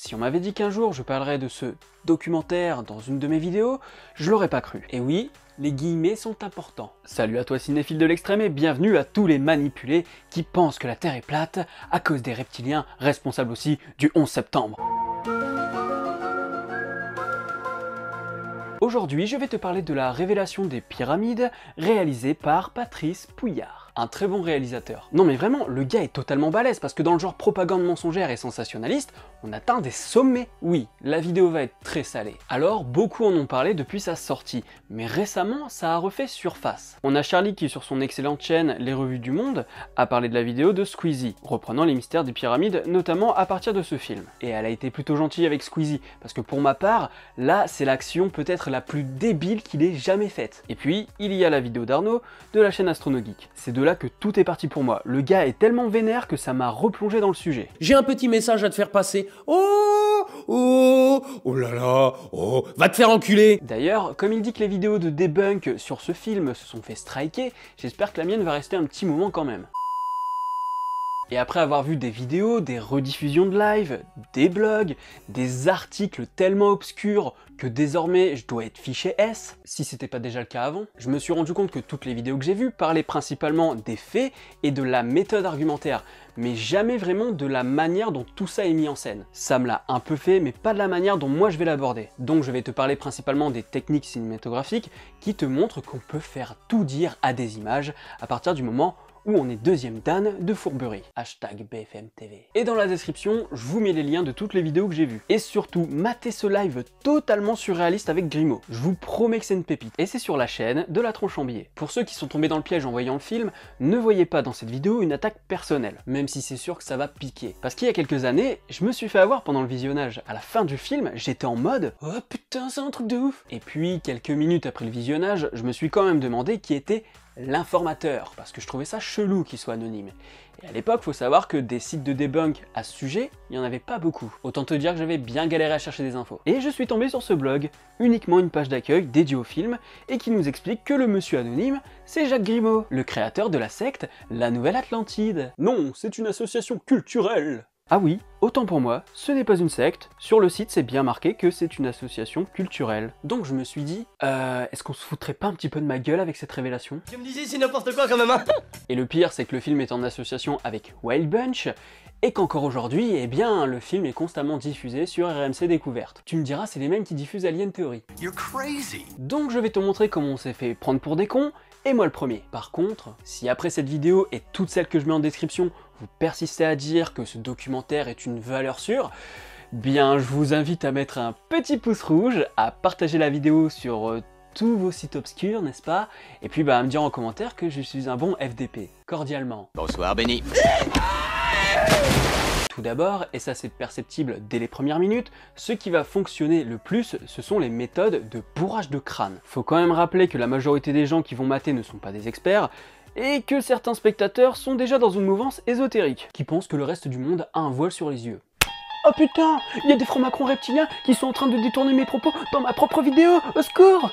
Si on m'avait dit qu'un jour je parlerais de ce documentaire dans une de mes vidéos, je l'aurais pas cru. Et oui, les guillemets sont importants. Salut à toi cinéphile de l'extrême et bienvenue à tous les manipulés qui pensent que la Terre est plate à cause des reptiliens responsables aussi du 11 septembre. Aujourd'hui, je vais te parler de la révélation des pyramides réalisée par Patrice Pouillard. Un très bon réalisateur. Non mais vraiment, le gars est totalement balèze parce que dans le genre propagande mensongère et sensationnaliste, on atteint des sommets. Oui, la vidéo va être très salée. Alors, beaucoup en ont parlé depuis sa sortie, mais récemment, ça a refait surface. On a Charlie qui, sur son excellente chaîne Les Revues du Monde, a parlé de la vidéo de Squeezie, reprenant les mystères des pyramides, notamment à partir de ce film. Et elle a été plutôt gentille avec Squeezie, parce que pour ma part, là, c'est l'action peut-être la plus débile qu'il ait jamais faite. Et puis, il y a la vidéo d'Arnaud, de la chaîne Astronogeek. C'est de là que tout est parti pour moi. Le gars est tellement vénère que ça m'a replongé dans le sujet. J'ai un petit message à te faire passer. Oh là là, oh, va te faire enculer. D'ailleurs, comme il dit que les vidéos de debunk sur ce film se sont fait striker, j'espère que la mienne va rester un petit moment quand même. Et après avoir vu des vidéos, des rediffusions de live, des blogs, des articles tellement obscurs que désormais je dois être fiché S, si c'était pas déjà le cas avant, je me suis rendu compte que toutes les vidéos que j'ai vues parlaient principalement des faits et de la méthode argumentaire, mais jamais vraiment de la manière dont tout ça est mis en scène. Ça me l'a un peu fait, mais pas de la manière dont moi je vais l'aborder. Donc je vais te parler principalement des techniques cinématographiques qui te montrent qu'on peut faire tout dire à des images à partir du moment où on est deuxième dan de fourberie. Hashtag BFM TV. Et dans la description, je vous mets les liens de toutes les vidéos que j'ai vues. Et surtout, matez ce live totalement surréaliste avec Grimaud. Je vous promets que c'est une pépite. Et c'est sur la chaîne de la tronche en biais. Pour ceux qui sont tombés dans le piège en voyant le film, ne voyez pas dans cette vidéo une attaque personnelle. Même si c'est sûr que ça va piquer. Parce qu'il y a quelques années, je me suis fait avoir pendant le visionnage. À la fin du film, j'étais en mode « Oh putain, c'est un truc de ouf !» Et puis, quelques minutes après le visionnage, je me suis quand même demandé qui était l'informateur, parce que je trouvais ça chelou qu'il soit anonyme. Et à l'époque, faut savoir que des sites de debunk à ce sujet, il n'y en avait pas beaucoup. Autant te dire que j'avais bien galéré à chercher des infos. Et je suis tombé sur ce blog, uniquement une page d'accueil dédiée au film, et qui nous explique que le monsieur anonyme, c'est Jacques Grimaud, le créateur de la secte La Nouvelle Atlantide. Non, c'est une association culturelle. Ah oui, autant pour moi, ce n'est pas une secte, sur le site c'est bien marqué que c'est une association culturelle. Donc je me suis dit, est-ce qu'on se foutrait pas un petit peu de ma gueule avec cette révélation? Je me disais c'est n'importe quoi quand même hein. Et le pire c'est que le film est en association avec Wild Bunch, et qu'encore aujourd'hui, eh bien, le film est constamment diffusé sur RMC Découverte. Tu me diras, c'est les mêmes qui diffusent Alien Theory. You're crazy. Donc je vais te montrer comment on s'est fait prendre pour des cons, et moi le premier. Par contre, si après cette vidéo et toutes celles que je mets en description, vous persistez à dire que ce documentaire est une valeur sûre, bien je vous invite à mettre un petit pouce rouge, à partager la vidéo sur tous vos sites obscurs, n'est-ce pas? Et puis à me dire en commentaire que je suis un bon FDP. Cordialement. Bonsoir Benny. Tout d'abord, et ça c'est perceptible dès les premières minutes, ce qui va fonctionner le plus, ce sont les méthodes de bourrage de crâne. Faut quand même rappeler que la majorité des gens qui vont mater ne sont pas des experts, et que certains spectateurs sont déjà dans une mouvance ésotérique, qui pensent que le reste du monde a un voile sur les yeux. Oh putain, il y a des francs-macrons reptiliens qui sont en train de détourner mes propos dans ma propre vidéo, au secours!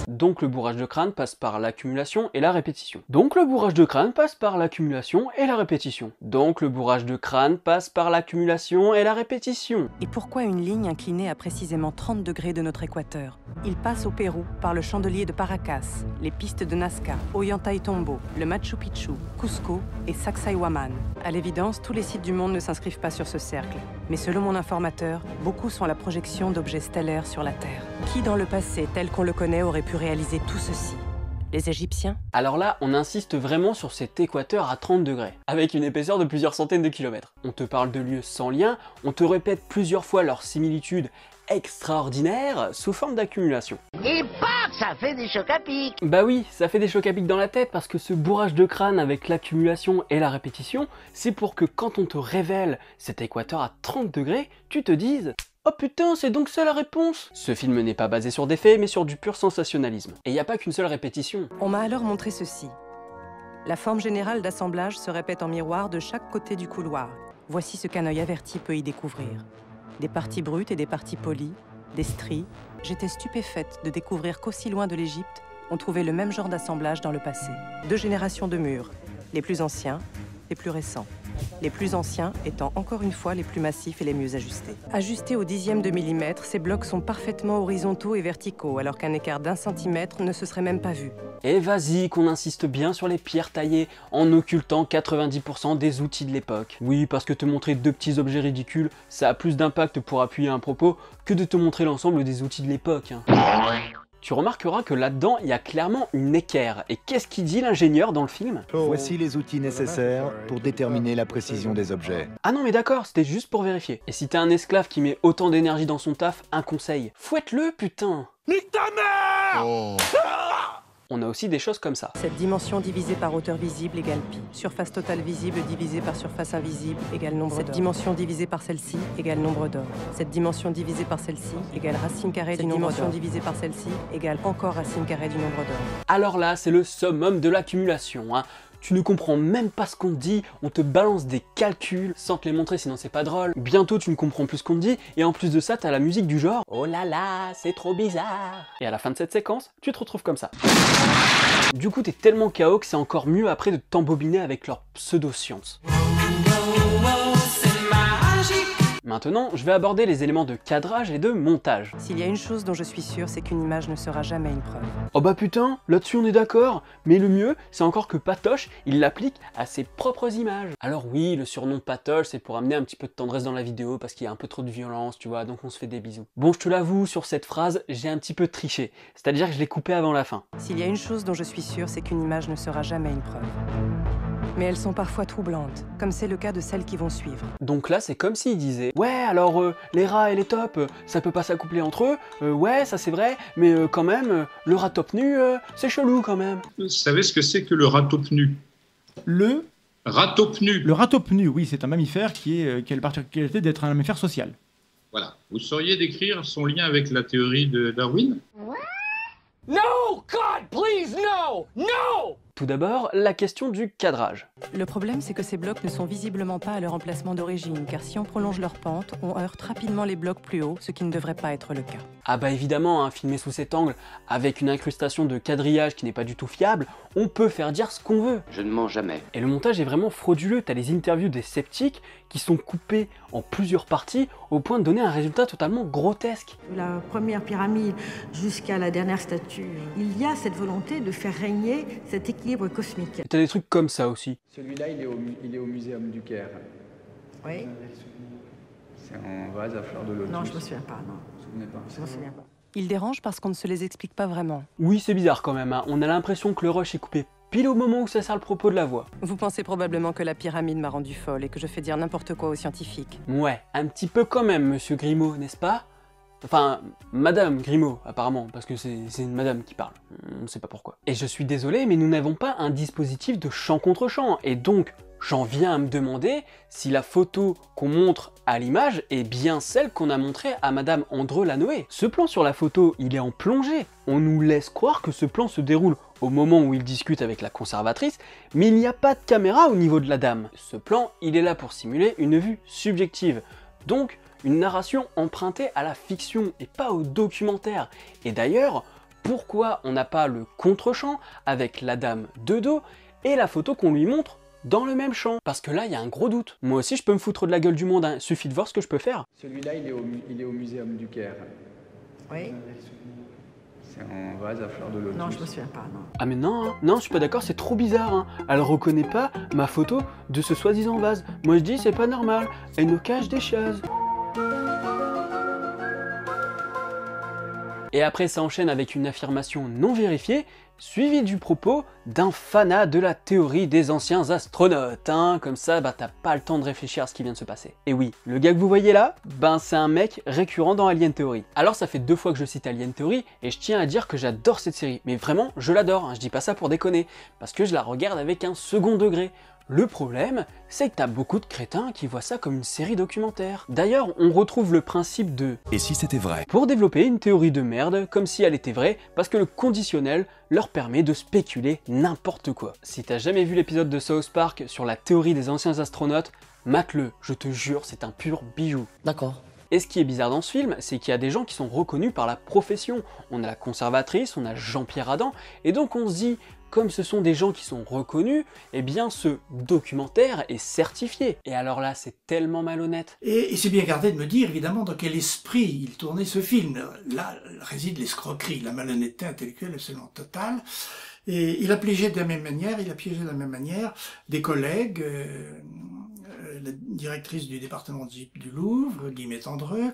Donc le bourrage de crâne passe par l'accumulation et la répétition. Donc le bourrage de crâne passe par l'accumulation et la répétition. Donc le bourrage de crâne passe par l'accumulation et la répétition. Et pourquoi une ligne inclinée à précisément 30 degrés de notre équateur? Il passe au Pérou par le chandelier de Paracas, les pistes de Nazca, Ollantaytambo, le Machu Picchu, Cusco et Sacsayhuaman. À l'évidence, tous les sites du monde ne s'inscrivent pas sur ce cercle. Mais selon mon informateur, beaucoup sont la projection d'objets stellaires sur la Terre. Qui dans le passé, tel qu'on le connaît, aurait pu réaliser tout ceci? Les Égyptiens? Alors là, on insiste vraiment sur cet équateur à 30 degrés, avec une épaisseur de plusieurs centaines de kilomètres. On te parle de lieux sans lien, on te répète plusieurs fois leur similitude extraordinaire sous forme d'accumulation. Et paf, ça fait des chocs à pic. Bah oui, ça fait des chocs à pic dans la tête parce que ce bourrage de crâne avec l'accumulation et la répétition, c'est pour que quand on te révèle cet équateur à 30 degrés, tu te dises « Oh putain, c'est donc ça la réponse !» Ce film n'est pas basé sur des faits, mais sur du pur sensationnalisme. Et il n'y a pas qu'une seule répétition. On m'a alors montré ceci. La forme générale d'assemblage se répète en miroir de chaque côté du couloir. Voici ce qu'un œil averti peut y découvrir. Des parties brutes et des parties polies, des stries. J'étais stupéfaite de découvrir qu'aussi loin de l'Égypte, on trouvait le même genre d'assemblage dans le passé. 2 générations de murs, les plus anciens, les plus récents. les plus anciens étant encore une fois les plus massifs et les mieux ajustés. Ajustés au dixième de millimètre, ces blocs sont parfaitement horizontaux et verticaux, alors qu'un écart d'1 centimètre ne se serait même pas vu. Et vas-y, qu'on insiste bien sur les pierres taillées, en occultant 90% des outils de l'époque. Oui, parce que te montrer deux petits objets ridicules, ça a plus d'impact pour appuyer un propos que de te montrer l'ensemble des outils de l'époque. Tu remarqueras que là-dedans, il y a clairement une équerre. Et qu'est-ce qu'il dit l'ingénieur dans le film? Voici les outils nécessaires pour déterminer la précision des objets. Ah non mais d'accord, c'était juste pour vérifier. Et si t'es un esclave qui met autant d'énergie dans son taf, un conseil, fouette-le putain. Nique ta mère! On a aussi des choses comme ça. Cette dimension divisée par hauteur visible égale pi. Surface totale visible divisée par surface invisible égale nombre d'or. Cette dimension divisée par celle-ci égale nombre d'or. Cette dimension divisée par celle-ci égale racine carrée du nombre d'or. Cette dimension divisée par celle-ci égale encore racine carrée du nombre d'or. Alors là, c'est le summum de l'accumulation, hein. Tu ne comprends même pas ce qu'on te dit, on te balance des calculs sans te les montrer sinon c'est pas drôle. Bientôt tu ne comprends plus ce qu'on te dit et en plus de ça t'as la musique du genre oh là là c'est trop bizarre. Et à la fin de cette séquence, tu te retrouves comme ça. Du coup t'es tellement KO que c'est encore mieux après de t'embobiner avec leur pseudo-science. Maintenant, je vais aborder les éléments de cadrage et de montage. S'il y a une chose dont je suis sûre, c'est qu'une image ne sera jamais une preuve. Oh bah putain, là-dessus on est d'accord, mais le mieux, c'est encore que Patoche, il l'applique à ses propres images. Alors oui, le surnom Patoche, c'est pour amener un petit peu de tendresse dans la vidéo, parce qu'il y a un peu trop de violence, tu vois, donc on se fait des bisous. Bon, je te l'avoue, sur cette phrase, j'ai un petit peu triché, c'est-à-dire que je l'ai coupé avant la fin. S'il y a une chose dont je suis sûre, c'est qu'une image ne sera jamais une preuve. Mais elles sont parfois troublantes, comme c'est le cas de celles qui vont suivre. Donc là, c'est comme s'il disait « Ouais, alors les rats et les tops, ça peut pas s'accoupler entre eux, ouais, ça c'est vrai, mais quand même, le rat top nu, c'est chelou quand même. » Vous savez ce que c'est que le ratopnu? Le Ratopnu. Le ratopnu, oui, c'est un mammifère qui a la particularité d'être un mammifère social. Voilà. Vous sauriez décrire son lien avec la théorie de Darwin? No! God, please, no! No! Tout d'abord, la question du cadrage. Le problème, c'est que ces blocs ne sont visiblement pas à leur emplacement d'origine, car si on prolonge leur pente, on heurte rapidement les blocs plus hauts, ce qui ne devrait pas être le cas. Ah bah évidemment, hein, filmé sous cet angle, avec une incrustation de quadrillage qui n'est pas du tout fiable, on peut faire dire ce qu'on veut. Je ne mens jamais. Et le montage est vraiment frauduleux, t'as les interviews des sceptiques qui sont coupées en plusieurs parties au point de donner un résultat totalement grotesque. La première pyramide jusqu'à la dernière statue, il y a cette volonté de faire régner cet équilibre cosmique. T'as des trucs comme ça aussi. Celui-là, il est au Muséum du Caire. Oui. C'est un vase à fleurs de lotus. Non, je me souviens pas, non. Vous vous souvenez pas? Je me souviens pas. Ils dérangent parce qu'on ne se les explique pas vraiment. Oui, c'est bizarre quand même, hein. On a l'impression que le rush est coupé pile au moment où ça sert le propos de la voix. Vous pensez probablement que la pyramide m'a rendu folle et que je fais dire n'importe quoi aux scientifiques. Ouais, un petit peu quand même, monsieur Grimaud, n'est-ce pas? Enfin, madame Grimaud, apparemment, parce que c'est une madame qui parle. On ne sait pas pourquoi. Et je suis désolé, mais nous n'avons pas un dispositif de champ contre champ, et donc j'en viens à me demander si la photo qu'on montre à l'image est bien celle qu'on a montrée à madame Andreu Lanoé. Ce plan sur la photo, il est en plongée. On nous laisse croire que ce plan se déroule au moment où il discute avec la conservatrice, mais il n'y a pas de caméra au niveau de la dame. Ce plan, il est là pour simuler une vue subjective. Donc, une narration empruntée à la fiction et pas au documentaire. Et d'ailleurs, pourquoi on n'a pas le contre-champ avec la dame de dos et la photo qu'on lui montre dans le même champ? Parce que là, il y a un gros doute. Moi aussi, je peux me foutre de la gueule du monde, hein. Suffit de voir ce que je peux faire. Celui-là, il est au Muséum du Caire. Oui. C'est un vase à fleurs de lotus. Non, je me souviens pas, non. Ah mais non, hein. Non, je suis pas d'accord, c'est trop bizarre, hein. Elle reconnaît pas ma photo de ce soi-disant vase. Moi je dis, c'est pas normal, elle nous cache des choses. Et après ça enchaîne avec une affirmation non vérifiée, suivie du propos d'un fanat de la théorie des anciens astronautes, hein. Comme ça, bah t'as pas le temps de réfléchir à ce qui vient de se passer. Et oui, le gars que vous voyez là, ben c'est un mec récurrent dans Alien Theory. Alors ça fait 2 fois que je cite Alien Theory, et je tiens à dire que j'adore cette série. Mais vraiment, je l'adore, hein. Je dis pas ça pour déconner, parce que je la regarde avec un second degré. Le problème, c'est que t'as beaucoup de crétins qui voient ça comme une série documentaire. D'ailleurs, on retrouve le principe de « Et si c'était vrai ?» pour développer une théorie de merde comme si elle était vraie, parce que le conditionnel leur permet de spéculer n'importe quoi. Si t'as jamais vu l'épisode de South Park sur la théorie des anciens astronautes, mate-le, je te jure, c'est un pur bijou. D'accord. Et ce qui est bizarre dans ce film, c'est qu'il y a des gens qui sont reconnus par la profession. On a la conservatrice, on a Jean-Pierre Adam, et donc on se dit, comme ce sont des gens qui sont reconnus, eh bien ce documentaire est certifié. Et alors là, c'est tellement malhonnête. Et c'est bien gardé de me dire, évidemment, dans quel esprit il tournait ce film. Là réside l'escroquerie, la malhonnêteté intellectuelle absolument totale. Et il a piégé de la même manière, des collègues, la directrice du département du Louvre, Guillemette Andreu,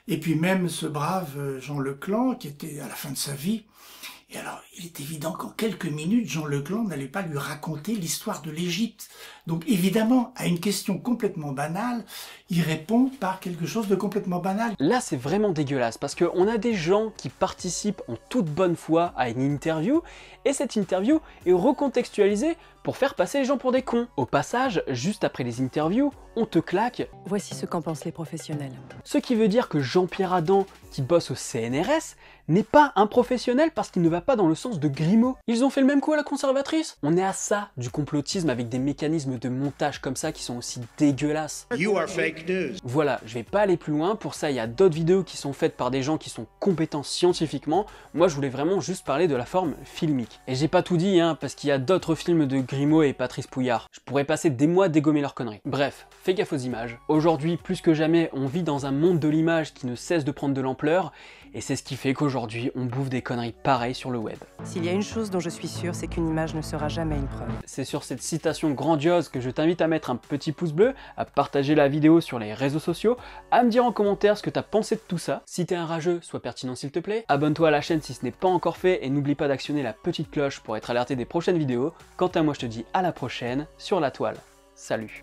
et puis même ce brave Jean Leclan, qui était à la fin de sa vie. Et alors, il est évident qu'en quelques minutes, Jean Leclan n'allait pas lui raconter l'histoire de l'Égypte. Donc évidemment, à une question complètement banale, il répond par quelque chose de complètement banal. Là, c'est vraiment dégueulasse, parce qu'on a des gens qui participent en toute bonne foi à une interview, et cette interview est recontextualisée pour faire passer les gens pour des cons. Au passage, juste après les interviews, on te claque. Voici ce qu'en pensent les professionnels. Ce qui veut dire que Jean-Pierre Adam, qui bosse au CNRS, n'est pas un professionnel parce qu'il ne va pas dans le sens de Grimaud. Ils ont fait le même coup à la conservatrice. On est à ça du complotisme avec des mécanismes de montage comme ça qui sont aussi dégueulasses. You are fake news. Voilà, je vais pas aller plus loin, pour ça il y a d'autres vidéos qui sont faites par des gens qui sont compétents scientifiquement. Moi je voulais vraiment juste parler de la forme filmique. Et j'ai pas tout dit parce qu'il y a d'autres films de Grimaud et Patrice Pouillard. Je pourrais passer des mois à dégommer leurs conneries. Bref, fais gaffe aux images. Aujourd'hui, plus que jamais, on vit dans un monde de l'image qui ne cesse de prendre de l'ampleur, et c'est ce qui fait qu'aujourd'hui, on bouffe des conneries pareilles sur le web. S'il y a une chose dont je suis sûre, c'est qu'une image ne sera jamais une preuve. C'est sur cette citation grandiose que je t'invite à mettre un petit pouce bleu, à partager la vidéo sur les réseaux sociaux, à me dire en commentaire ce que t'as pensé de tout ça. Si t'es un rageux, sois pertinent s'il te plaît. Abonne-toi à la chaîne si ce n'est pas encore fait, et n'oublie pas d'actionner la petite cloche pour être alerté des prochaines vidéos. Quant à moi, je te dis à la prochaine sur la toile. Salut!